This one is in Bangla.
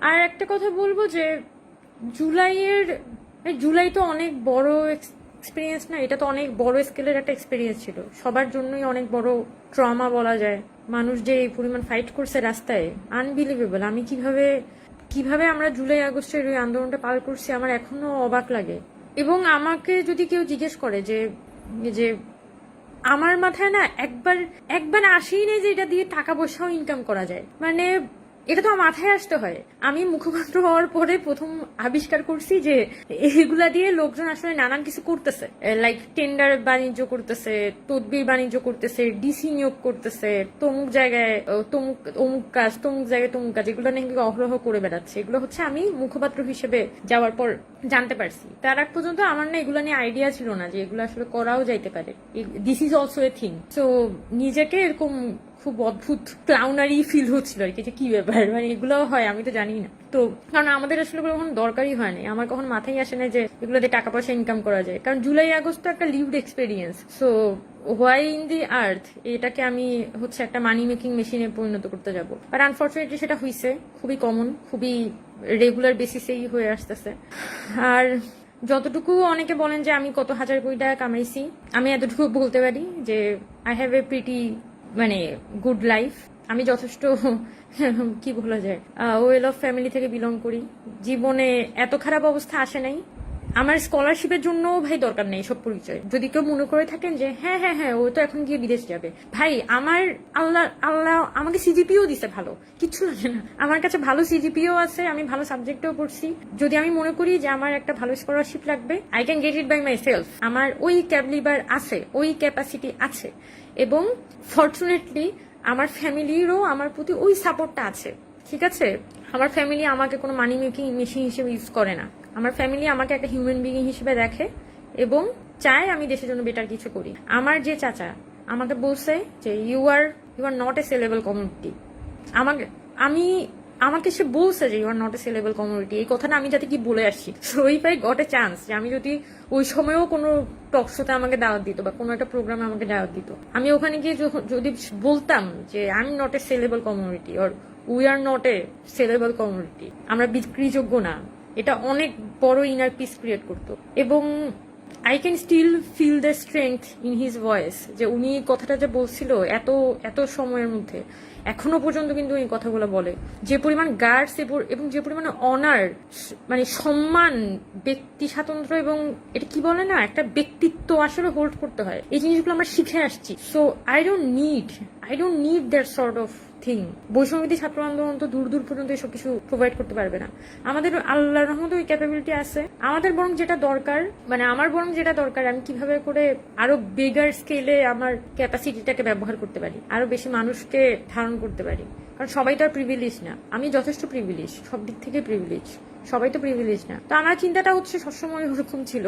আর একটা কথা বলবো যে জুলাই তো অনেক বড় এক্সপিরিয়েন্স না, এটা তো অনেক বড় স্কেলের একটা এক্সপিরিয়েন্স ছিল, সবার জন্যই অনেক বড় ট্রমা বলা যায়। মানুষ যে এই পরিমাণ ফাইট করছে রাস্তায়, আনবিলিভেবল। আমি কিভাবে আমরা জুলাই আগস্টের ওই আন্দোলনটা পার করছি আমার এখনো অবাক লাগে। এবং আমাকে যদি কেউ জিজ্ঞেস করে যে যে আমার মাথায় না একবার আসেই নেই যে এটা দিয়ে টাকা পয়সাও ইনকাম করা যায়, মানে এটা তো আমার মাথায় আসতে হয়। আমি মুখপাত্র হওয়ার পরে প্রথম আবিষ্কার করছি যে এগুলা দিয়ে লোকজন আসলে নানান কিছু করতেছে, লাইক টেন্ডার বাণিজ্য করতেছে, তদবির বাণিজ্য করতেছে, ডিসি নিয়োগ করতেছে, তমুক জায়গায় অমুক কাজ, তমুক জায়গায় তমুক কাজ, এগুলো নাকি অহরহ করে বেড়াচ্ছে। এগুলো হচ্ছে আমি মুখপাত্র হিসেবে যাওয়ার পর জানতে পারছি। তার আগ পর্যন্ত আমার না এগুলো নিয়ে আইডিয়া ছিল না যে এগুলো আসলে করাও যাইতে পারে। This is also a thing. So নিজেকে এরকম খুব অদ্ভুত ক্লাউনারি ফিল হচ্ছিল আর কি, যে কি ব্যাপার, মানে এগুলো হয় আমি তো জানি না। তো কারণ আমাদের আসলে কখনো দরকারই হয় না, আমার কখন মাথায় আসে না যে এগুলো দিয়ে টাকা পয়সা ইনকাম করা যায়, কারণ জুলাই আগস্ট তো একটা lived experience. So why in the earth এটাকে আমি হচ্ছে একটা মানি মেকিং মেশিনে পরিণত করতে যাব। আর আনফর্চুনেটলি সেটা হয়েছে, খুবই কমন, খুবই রেগুলার বেসিসেই হয়ে আসতেছে। আর যতটুকু অনেকে বলেন যে আমি কত হাজার কোটি টাকা কামাইছি, আমি এতটুকু বলতে পারি যে আই হ্যাভ এ প্রিটি মানে গুড লাইফ। আমি যথেষ্ট কি বলা যায় ওয়েল অফ ফ্যামিলি থেকে বিলং করি। জীবনে এত খারাপ অবস্থা আসে নাই। আমার স্কলারশিপের জন্য ভাই দরকার নেই সব পরিচয়। যদি কেউ মনে করে থাকেন যে হ্যাঁ হ্যাঁ হ্যাঁ ও তো এখন গিয়ে বিদেশ যাবে, ভাই আমার আল্লাহ আমাকে সিজিপিও দিছে, ভালো কিচ্ছু লাগে না। আমার কাছে ভালো সিজিপিও আছে, আমি ভালো সাবজেক্টেও পড়ছি। যদি আমি মনে করি যে আমার একটা ভালো স্কলারশিপ লাগবে, I can get it by myself. আমার ওই ক্যাপলিবার আছে, ওই ক্যাপাসিটি আছে, এবং ফরচুনেটলি আমার ফ্যামিলিরও আমার প্রতি ওই সাপোর্টটা আছে। ঠিক আছে, আমার ফ্যামিলি আমাকে কোনো মানি মেকিং মেশিন হিসেবে ইউজ করে না। আমার ফ্যামিলি আমাকে একটা হিউম্যান বিইং হিসেবে দেখে এবং চায় আমি দেশের জন্য বেটার কিছু করি। আমার যে চাচা আমাকে বলছে যে you are not a sellable community. আমাকে সে বলছে যে you are not a sellable community, এই কথাটা আমি যাতে কি বলে আসি। So if I got a chance, যে আমি যদি ওই সময়েও কোনো টক শোতে আমাকে দাওয়াত দিত বা কোনো একটা প্রোগ্রামে আমাকে দাওয়াত দিত, আমি ওখানে গিয়ে যদি বলতাম যে I am not a sellable community or we are not a sellable community, আমরা বিক্রিযোগ্য না, এটা অনেক বড় ইনার পিস ক্রিয়েট করতো। এবং I can still feel the strength in his voice, যে উনি কথাটা যে বলছিল এত সময়ের মধ্যে, এখনো পর্যন্ত কিন্তু এই কথাগুলো বলে। যে পরিমাণ গার্ডস এবং যে পরিমাণ অনার, মানে সম্মান, ব্যক্তি স্বাতন্ত্র্য, এবং এটা কি বলে না, একটা ব্যক্তিত্ব আসলে হোল্ড করতে হয়, এই জিনিসগুলো আমরা শিখে আসছি। So I don't need that sort of thing. বৈষম্যবিধি ছাত্র আন্দোলন তো দূর পর্যন্ত এসব কিছু প্রোভাইড করতে পারবে না। আমাদের আল্লাহর রহমতে ওই ক্যাপাবিলিটি আছে। আমাদের বরং যেটা দরকার, মানে আমার বরং যেটা দরকার, আমি কিভাবে করে আরো বিগার স্কেলে আমার ক্যাপাসিটিটাকে ব্যবহার করতে পারি, আরো বেশি মানুষকে ধারণ করতে পারি। কারণ সবাই তো আর প্রিভিলেজ না, আমি যথেষ্ট প্রিভিলেজ, সব দিক থেকে প্রিভিলেজ, সবাই তো প্রিভিলেজ না। তো আমার চিন্তাটা হচ্ছে সবসময় ওরকম ছিল।